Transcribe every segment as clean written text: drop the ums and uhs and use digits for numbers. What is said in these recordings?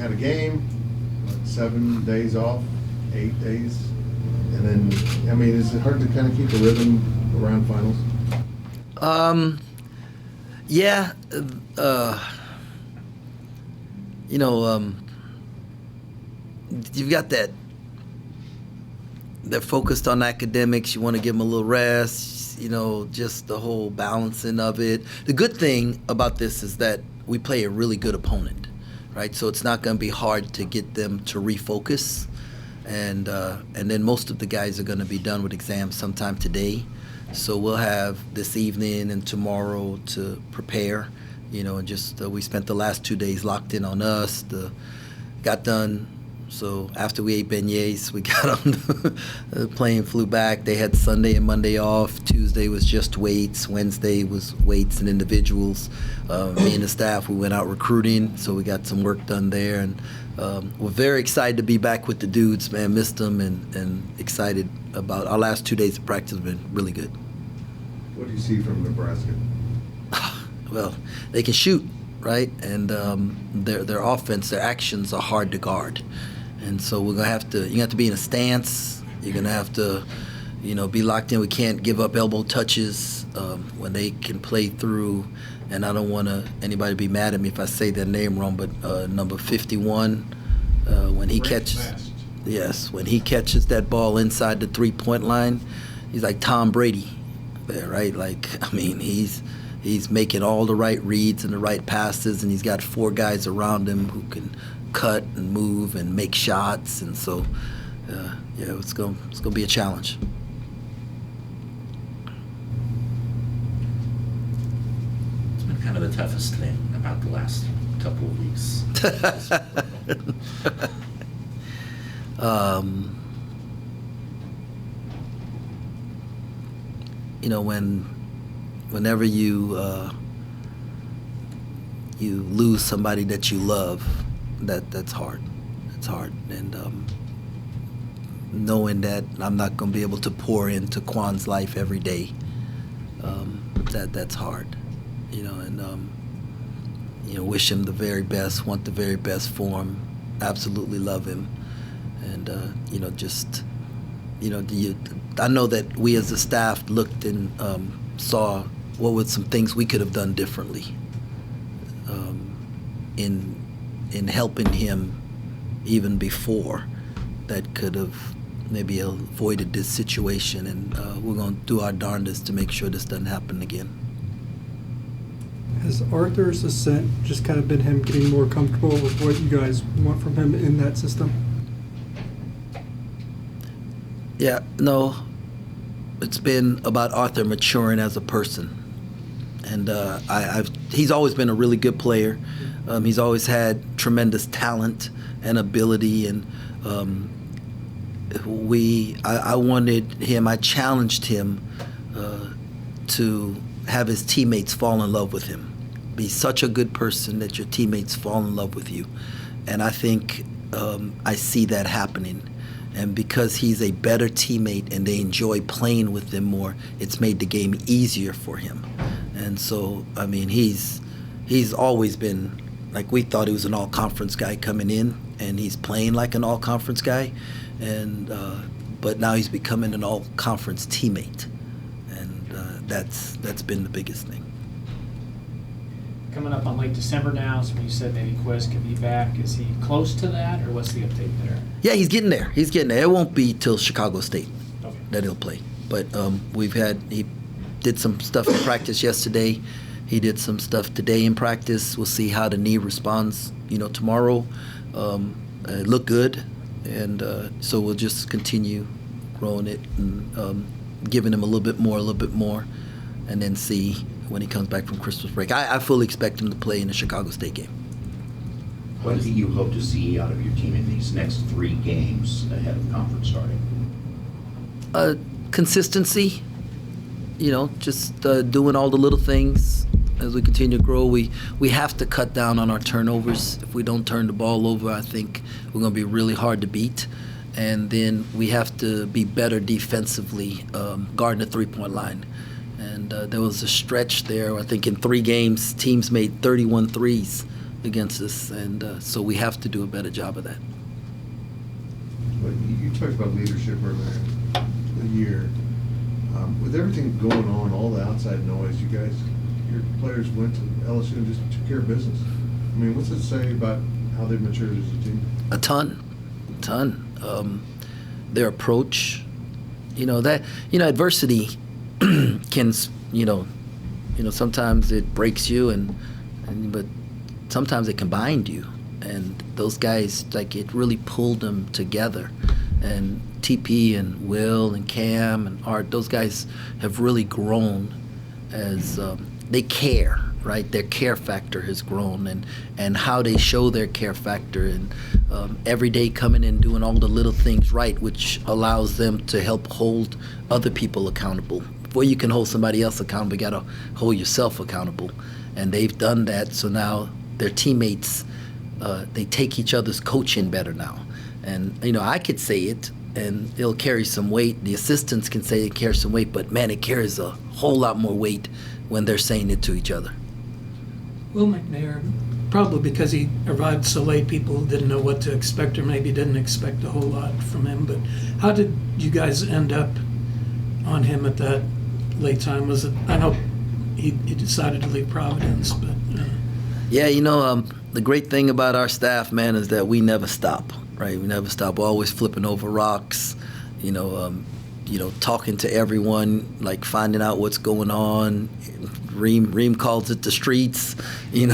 had a game, 7 days off, 8 days, and then, I mean, is it hard to kind of keep a rhythm around finals? Yeah, you've got that. They're focused on academics. You want to give them a little rest, just the whole balancing of it. The good thing about this is that we play a really good opponent, right? So it's not going to be hard to get them to refocus. And then most of the guys are going to be done with exams sometime today. So we'll have this evening and tomorrow to prepare, and just we spent the last 2 days locked in on us. Got done. So after we ate beignets, we got on the plane, flew back. They had Sunday and Monday off. Tuesday was just weights. Wednesday was weights and individuals. Me and the staff, we went out recruiting, so we got some work done there. And we're very excited to be back with the dudes, man. Missed them and excited about our last 2 days of practice have been really good. What do you see from Nebraska? Well, they can shoot, right? And their offense, their actions are hard to guard. And so you're gonna have to be in a stance. You're gonna have to, be locked in. We can't give up elbow touches when they can play through. And I don't want anybody to be mad at me if I say their name wrong, but number 51, when he catches, when he catches that ball inside the 3-point line, he's like Tom Brady, there, right? He's making all the right reads and the right passes, and he's got 4 guys around him who can cut and move and make shots, and so it's gonna be a challenge. It's been kind of the toughest thing about the last couple of weeks. Whenever you lose somebody that you love, that's hard. It's hard, and knowing that I'm not going to be able to pour into Quan's life every day, that's hard, wish him the very best, want the very best for him, absolutely love him, and I know that we as a staff looked and saw what were some things we could have done differently in helping him even before that could have maybe avoided this situation, and we're going to do our darndest to make sure this doesn't happen again. Has Arthur's Ascent just kind of been him getting more comfortable with what you guys want from him in that system? Yeah, no, it's been about Arthur maturing as a person. And he's always been a really good player. He's always had tremendous talent and ability. And I wanted him, I challenged him to have his teammates fall in love with him. Be such a good person that your teammates fall in love with you. And I think I see that happening. And because he's a better teammate and they enjoy playing with him more, it's made the game easier for him. And so, he's always been, like, we thought he was an all-conference guy coming in, and he's playing like an all-conference guy. And but now he's becoming an all-conference teammate. And that's been the biggest thing. Coming up on late December now, so when you said maybe Quez could be back, is he close to that, or what's the update there? Yeah, he's getting there. It won't be till Chicago State Okay. that he'll play. But he did some stuff in practice yesterday. He did some stuff today in practice. We'll see how the knee responds, tomorrow. It looked good, and so we'll just continue growing it and giving him a little bit more, and then see when he comes back from Christmas break. I fully expect him to play in the Chicago State game. What do you hope to see out of your team in these next 3 games ahead of conference starting? Consistency, just doing all the little things as we continue to grow. We have to cut down on our turnovers. If we don't turn the ball over, I think we're going to be really hard to beat. And then we have to be better defensively, guarding the 3-point line. And there was a stretch there, I think in 3 games, teams made 31 threes against us, and so we have to do a better job of that. But you talked about leadership earlier in the year. With everything going on, all the outside noise, your players went to LSU and just took care of business. I mean, what's it say about how they've matured as a team? A ton. Their approach, adversity can, sometimes it breaks you, but sometimes it can bind you. And those guys, it really pulled them together. And TP and Will and Cam and Art, those guys have really grown as they care, right? Their care factor has grown, and how they show their care factor, and every day coming in doing all the little things right, which allows them to help hold other people accountable. Before you can hold somebody else accountable, you got to hold yourself accountable. And they've done that, so now their teammates, they take each other's coaching better now. And, I could say it, and it'll carry some weight. The assistants can say it carries some weight, but, man, it carries a whole lot more weight when they're saying it to each other. Will McNair, probably because he arrived so late, people didn't know what to expect, or maybe didn't expect a whole lot from him. But how did you guys end up on him at that late time? Was it? I know he decided to leave Providence, but yeah, the great thing about our staff, man, is that we never stop. Right, we never stop. We're always flipping over rocks. Talking to everyone, finding out what's going on. Reem calls it the streets. We're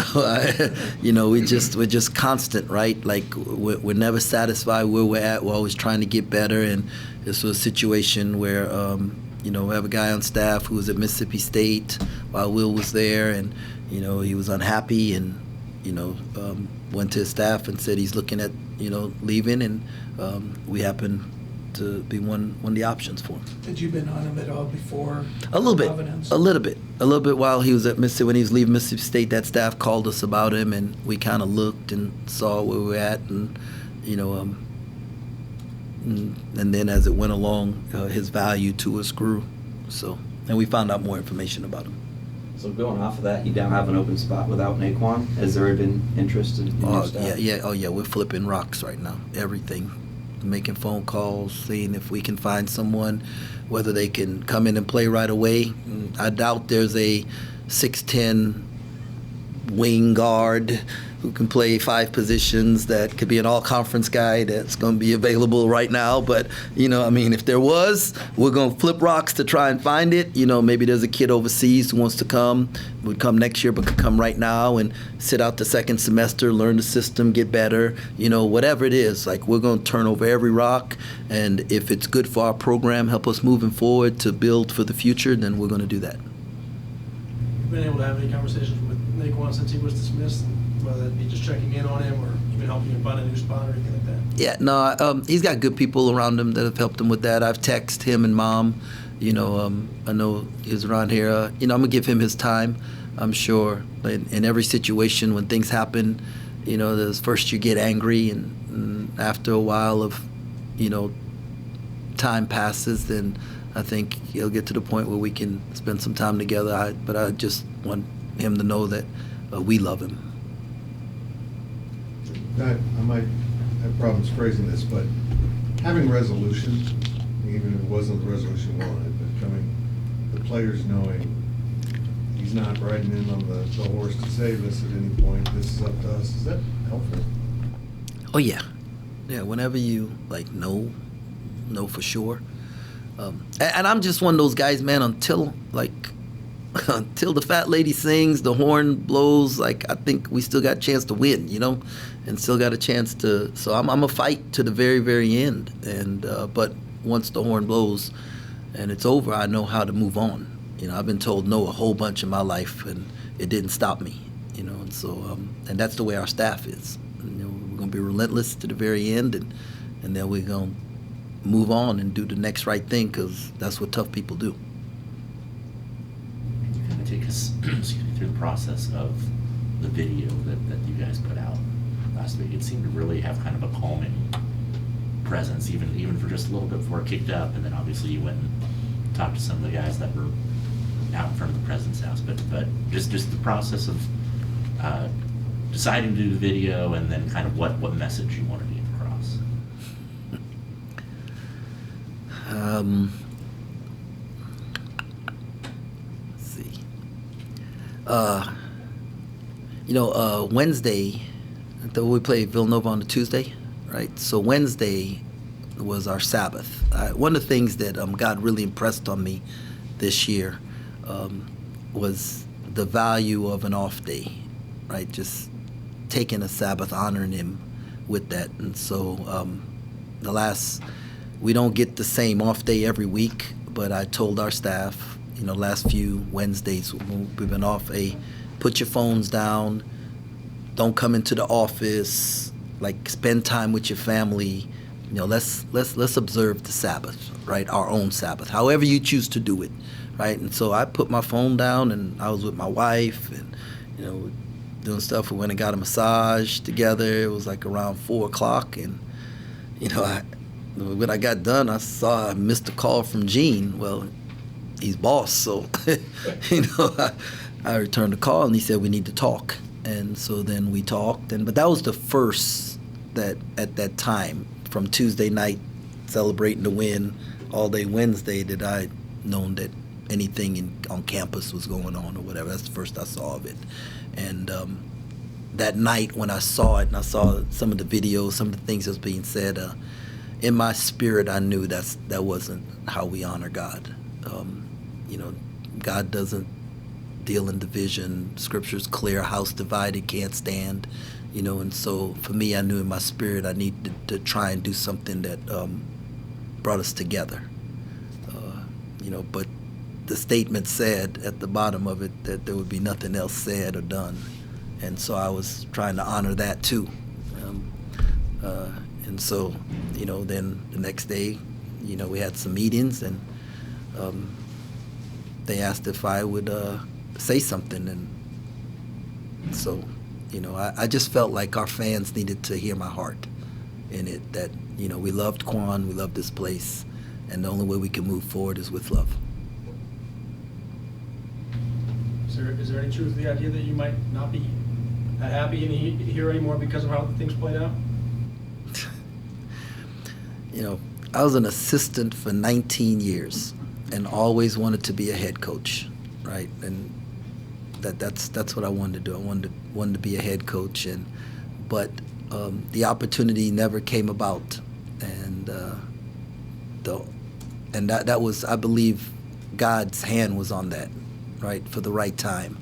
just constant, right? We're never satisfied where we're at. We're always trying to get better. And this was a situation where, we have a guy on staff who was at Mississippi State while Will was there, and he was unhappy, and went to his staff and said he's looking at leaving, and we happened to be one of the options for him. Had you been on him at all before? A little Providence? bit, a little bit while he was at Mississippi. When he was leaving Mississippi State, that staff called us about him, and we kind of looked and saw where we were at, and and then as it went along, his value to us grew. So, and we found out more information about him. So going off of that, you don't have an open spot without Naquan? Has there been interest in your staff? Yeah, we're flipping rocks right now. Everything. Making phone calls, seeing if we can find someone, whether they can come in and play right away. I doubt there's a 6'10" wing guard who can play 5 positions that could be an all-conference guy that's going to be available right now. But, if there was, we're going to flip rocks to try and find it. Maybe there's a kid overseas who wants to come, would come next year, but could come right now and sit out the second semester, learn the system, get better, whatever it is. We're going to turn over every rock, and if it's good for our program, help us moving forward to build for the future, then we're going to do that. You've been able to have any conversations with Naquan since he was dismissed, and whether it be just checking in on him or even helping him find a new spot or anything like that? Yeah, no, he's got good people around him that have helped him with that. I've texted him and Mom. I know he's around here. I'm going to give him his time, I'm sure. In every situation when things happen, there's first you get angry, and after a while of, time passes, then I think he'll get to the point where we can spend some time together. But I just want him to know that we love him. I might have problems phrasing this, but having resolution, even if it wasn't the resolution we wanted, but the players knowing he's not riding in on the horse to save us at any point, this is up to us, is that helpful? Oh, yeah. Yeah, whenever you, know for sure. And I'm just one of those guys, man, until the fat lady sings, the horn blows, I think we still got a chance to win, and still got a chance to. So I'm a fight to the very, very end. And but once the horn blows and it's over, I know how to move on. I've been told no a whole bunch in my life, and it didn't stop me. And so and that's the way our staff is. We're gonna be relentless to the very end, and then we're gonna move on and do the next right thing, because that's what tough people do. Kind of take us through the process of the video that you guys put out last week. It seemed to really have kind of a calming presence, even for just a little bit before it kicked up, and then obviously you went and talked to some of the guys that were out in front of the president's house. But just the process of deciding to do the video, and then kind of what message you want to get across? Let's see. Wednesday, we played Villanova on a Tuesday, right? So Wednesday was our Sabbath. One of the things that God really impressed on me this year was the value of an off day, right? Just taking a Sabbath, honoring Him with that. And so we don't get the same off day every week, but I told our staff, last few Wednesdays we've been off, put your phones down, don't come into the office, like spend time with your family. Let's observe the Sabbath, right? Our own Sabbath, however you choose to do it, right? And so I put my phone down, and I was with my wife, and doing stuff. We went and got a massage together. It was like around 4:00, and when I got done, I missed a call from Gene. Well, he's boss, so I returned the call, and he said we need to talk, and so then we talked, but that was the first that at that time, from Tuesday night celebrating the win all day Wednesday, that I'd known that anything on campus was going on or whatever. That's the first I saw of it. And that night when I saw it, and I saw some of the videos, some of the things that was being said, in my spirit I knew that wasn't how we honor God. God doesn't deal in division. Scripture's clear, house divided can't stand. And so for me, I knew in my spirit I needed to try and do something that brought us together. But the statement said at the bottom of it that there would be nothing else said or done. And so I was trying to honor that too. And so, then the next day, we had some meetings, and they asked if I would say something. And so, I just felt like our fans needed to hear my heart in it, that, we loved Quan, we loved this place, and the only way we can move forward is with love. Is there any truth to the idea that you might not be happy here anymore because of how things played out? I was an assistant for 19 years and always wanted to be a head coach, right? And that's what I wanted to do. I wanted to be a head coach, but the opportunity never came about, and that was, I believe, God's hand was on that, right, for the right time.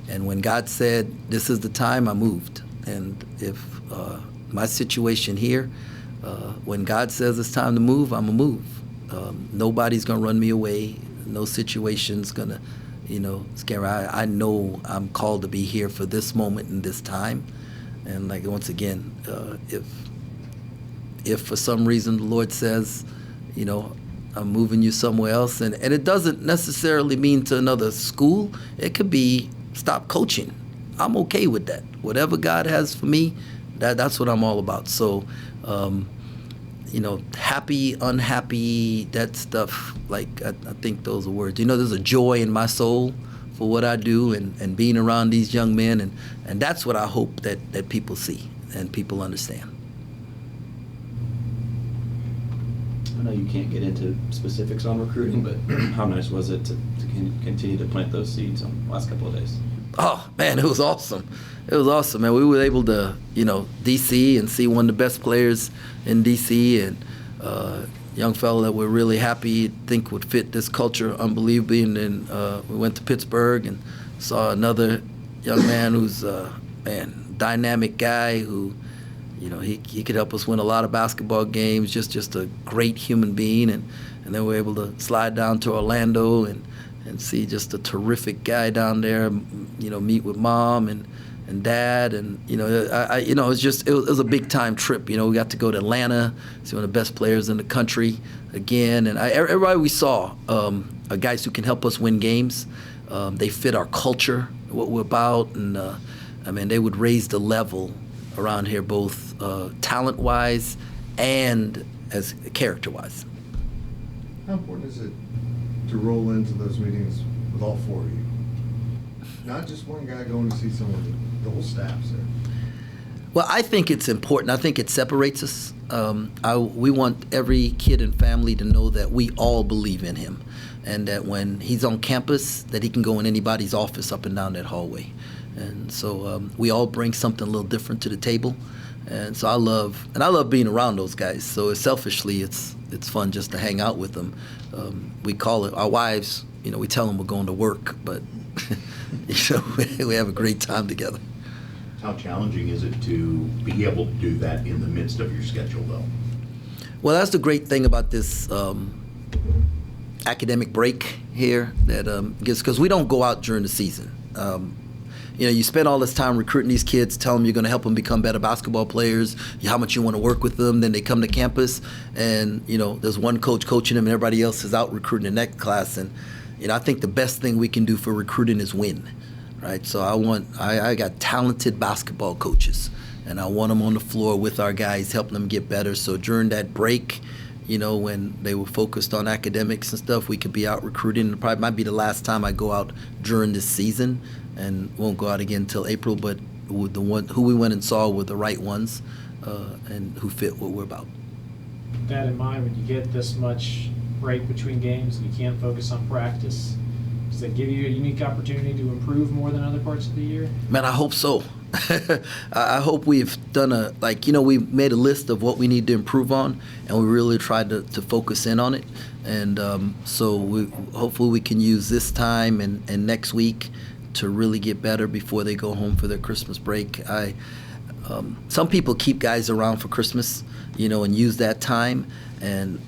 And when God said, this is the time, I moved. And if my situation here, when God says it's time to move, I'm going to move. Nobody's going to run me away. No situation's going to, scare. I know I'm called to be here for this moment and this time. And like, once again, if for some reason the Lord says, I'm moving you somewhere else, and it doesn't necessarily mean to another school. It could be stop coaching. I'm okay with that. Whatever God has for me, that's what I'm all about. So, happy, unhappy, that stuff, like, I think those are words. There's a joy in my soul for what I do and being around these young men, and that's what I hope that people see and people understand. I know you can't get into specifics on recruiting, but how nice was it to continue to plant those seeds on the last couple of days? Oh, man, it was awesome. It was awesome, man. We were able to, D.C. and see one of the best players in D.C. and young fellow that we're really happy, think would fit this culture unbelievably. And then we went to Pittsburgh and saw another young man who's, dynamic guy who, he could help us win a lot of basketball games, just a great human being. And then we were able to slide down to Orlando and see just a terrific guy down there, meet with mom and dad, and it was a big time trip. We got to go to Atlanta, see one of the best players in the country again, and everybody we saw are guys who can help us win games. They fit our culture, what we're about, and they would raise the level around here, both talent-wise and as character-wise. How important is it to roll into those meetings with all four of you? Not just one guy going to see someone, the whole staff's there. Well, I think it's important. I think it separates us. We want every kid and family to know that we all believe in him, and that when he's on campus, that he can go in anybody's office up and down that hallway. And so we all bring something a little different to the table. And so I love being around those guys. So selfishly, it's fun just to hang out with them. We call it our wives. We tell them we're going to work, but we have a great time together. How challenging is it to be able to do that in the midst of your schedule, though? Well, that's the great thing about this academic break here that because we don't go out during the season. You spend all this time recruiting these kids, tell them you're going to help them become better basketball players, how much you want to work with them. Then they come to campus, and there's one coach coaching them, and everybody else is out recruiting the next class. And I think the best thing we can do for recruiting is win, right? So I got talented basketball coaches, and I want them on the floor with our guys, helping them get better. So during that break, when they were focused on academics and stuff, we could be out recruiting. It probably might be the last time I go out during this season, and won't go out again until April. But who we went and saw were the right ones, and who fit what we're about. With that in mind, when you get this much break between games and you can't focus on practice, does that give you a unique opportunity to improve more than other parts of the year? Man, I hope so. I hope we've done we made a list of what we need to improve on, and we really tried to focus in on it. And so hopefully we can use this time and next week to really get better before they go home for their Christmas break. Some people keep guys around for Christmas, and use that time. And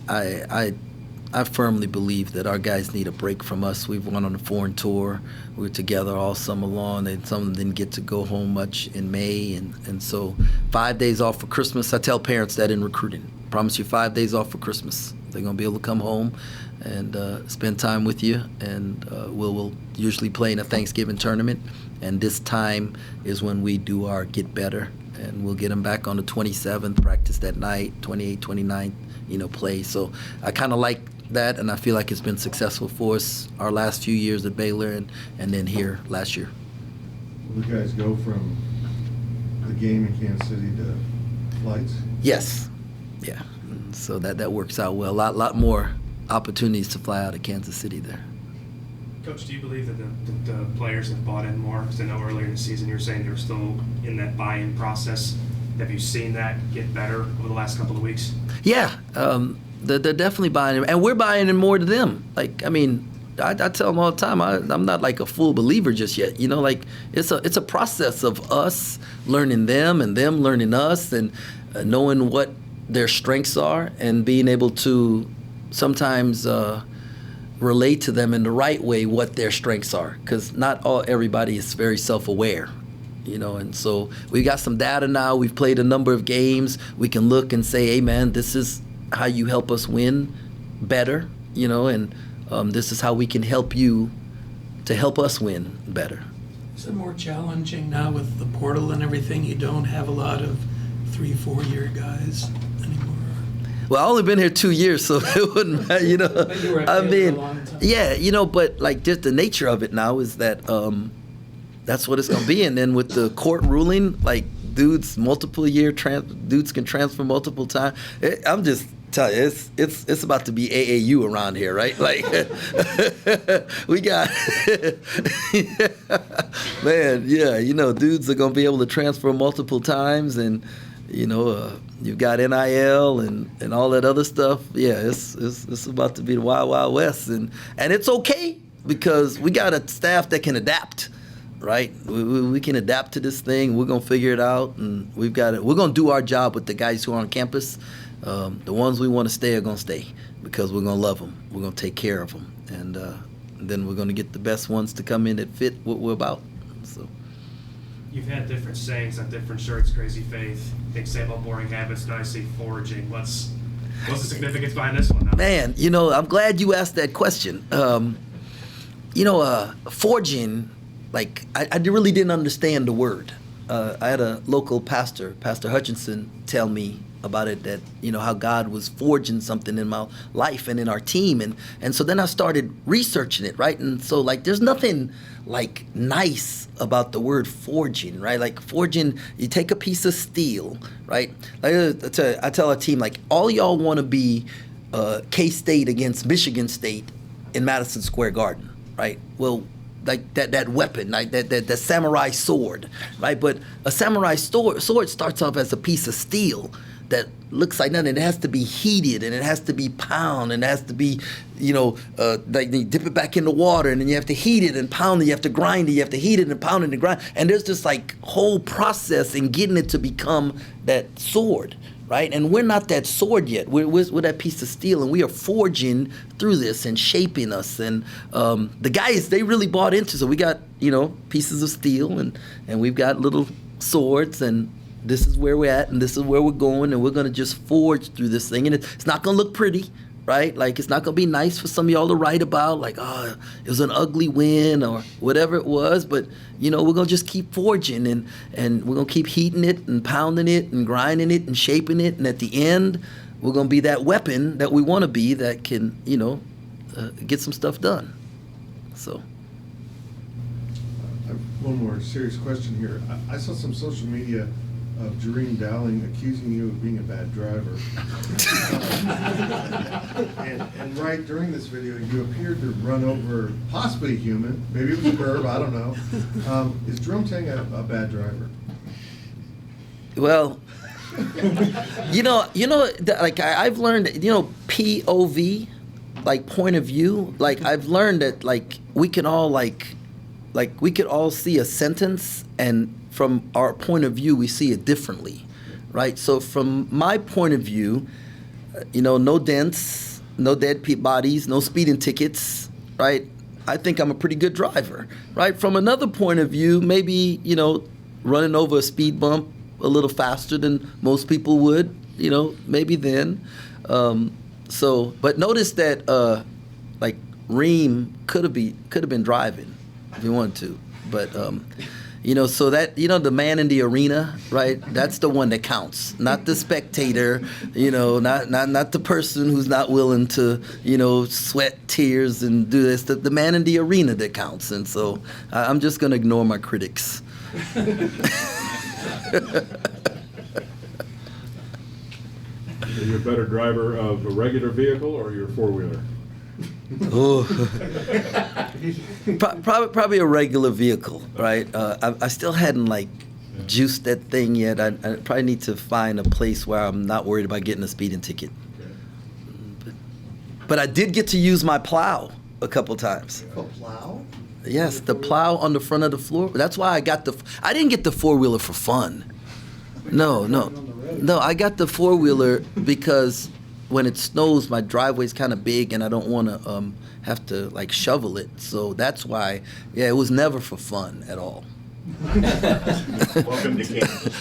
I firmly believe that our guys need a break from us. We've gone on a foreign tour. We were together all summer long, and some of them didn't get to go home much in May. And so 5 days off for Christmas. I tell parents that in recruiting. Promise you 5 days off for Christmas. They're going to be able to come home and spend time with you. And we'll usually play in a Thanksgiving tournament. And this time is when we do our get better. And we'll get them back on the 27th, practice that night, 28th, 29th, play. So I kind of like that, and I feel like it's been successful for us our last few years at Baylor and then here last year. Will you guys go from the game in Kansas City to flights? Yes. Yeah. So that works out well. A lot more opportunities to fly out of Kansas City there. Coach, do you believe that the players have bought in more? Because I know earlier in the season you were saying they were still in that buy-in process. Have you seen that get better over the last couple of weeks? Yeah. They're definitely buying in, and we're buying in more to them. I tell them all the time, I'm not like a full believer just yet. It's a process of us learning them and them learning us, and knowing what their strengths are, and being able to sometimes relate to them in the right way what their strengths are, because everybody is very self-aware. And so we got some data now. We've played a number of games. We can look and say, hey man, this is how you help us win better, and this is how we can help you to help us win better. Is it more challenging now with the portal and everything? You don't have a lot of 3-4 year guys anymore. Well, I've only been here 2 years, so it wouldn't matter, But you were at Baylor for a long time. Yeah, but just the nature of it now is that that's what it's gonna be. And then with the court ruling, dudes dudes can transfer multiple times. I'm just telling you, it's about to be AAU around here, right? We got man, yeah, dudes are gonna be able to transfer multiple times, and you've got NIL and all that other stuff. Yeah, it's about to be the Wild Wild West, and it's okay because we got a staff that can adapt. Right, we can adapt to this thing. We're gonna figure it out, and we're gonna do our job with the guys who are on campus. The ones we want to stay are gonna stay because we're gonna love them. We're gonna take care of them, and then we're gonna get the best ones to come in that fit what we're about. So You've had different sayings on different shirts. Crazy faith. Things say about boring habits. Now I see foraging. What's the significance behind this one now? Man, I'm glad you asked that question. Foraging. I really didn't understand the word. I had a local pastor, Pastor Hutchinson, tell me about it, that, you know, how God was forging something in my life and in our team. And so then I started researching it, right? And so, like, there's nothing, like, nice about the word forging, right? Like, forging, you take a piece of steel, right? Like, I tell our team, like, all y'all want to be K-State against Michigan State in Madison Square Garden, right? Well, like that weapon, like that samurai sword, right? But a samurai sword starts off as a piece of steel that looks like nothing. It has to be heated, and it has to be pounded, and it has to be, you know, like you dip it back in the water, and then you have to heat it and pound it. You have to grind it. You have to heat it and pound it and grind. And there's just like whole process in getting it to become that sword, right? And we're not that sword yet. We're that piece of steel, and we are forging through this and shaping us. And the guys, they really bought into it. So we got, you know, pieces of steel, and we've got little swords, and this is where we're at, and this is where we're going, and we're going to just forge through this thing. And it's not going to look pretty, right? Like, it's not going to be nice for some of y'all to write about, like, oh, it was an ugly win or whatever it was. But, you know, we're going to just keep forging, and we're going to keep heating it and pounding it and grinding it and shaping it. And at the end, we're going to be that weapon that we want to be that can, you know, get some stuff done. So. I have one more serious question here. I saw some social media of Jerome Dowling accusing you of being a bad driver. And right during this video, you appeared to run over possibly a human. Maybe it was a bird, I don't know. Is Jerome Tang a bad driver? Well, like I've learned, you know, POV, like point of view. Like I've learned that like we can all like we could all see a sentence, and from our point of view, we see it differently, right? So from my point of view, you know, no dents, no dead bodies, no speeding tickets, right? I think I'm a pretty good driver, right? From another point of view, maybe, you know, running over a speed bump a little faster than most people would, you know, maybe then. But notice that, like, Reem could have been driving if he wanted to, but. You know, so that, you know, the man in the arena, right? That's the one that counts, not the spectator, you know, not the person who's not willing to, you know, sweat tears and do this. The man in the arena that counts. And so I'm just going to ignore my critics. Are you a better driver of a regular vehicle or your four-wheeler? Oh, probably a regular vehicle, right? I still hadn't like juiced that thing yet. I probably need to find a place where I'm not worried about getting a speeding ticket. But I did get to use my plow a couple times. A plow? Yes, the plow on the front of the floor. That's why I didn't get the four-wheeler for fun. No, I got the four-wheeler because when it snows, my driveway's kind of big, and I don't want to have to like shovel it. So that's why, yeah, it was never for fun at all. Welcome to Kansas.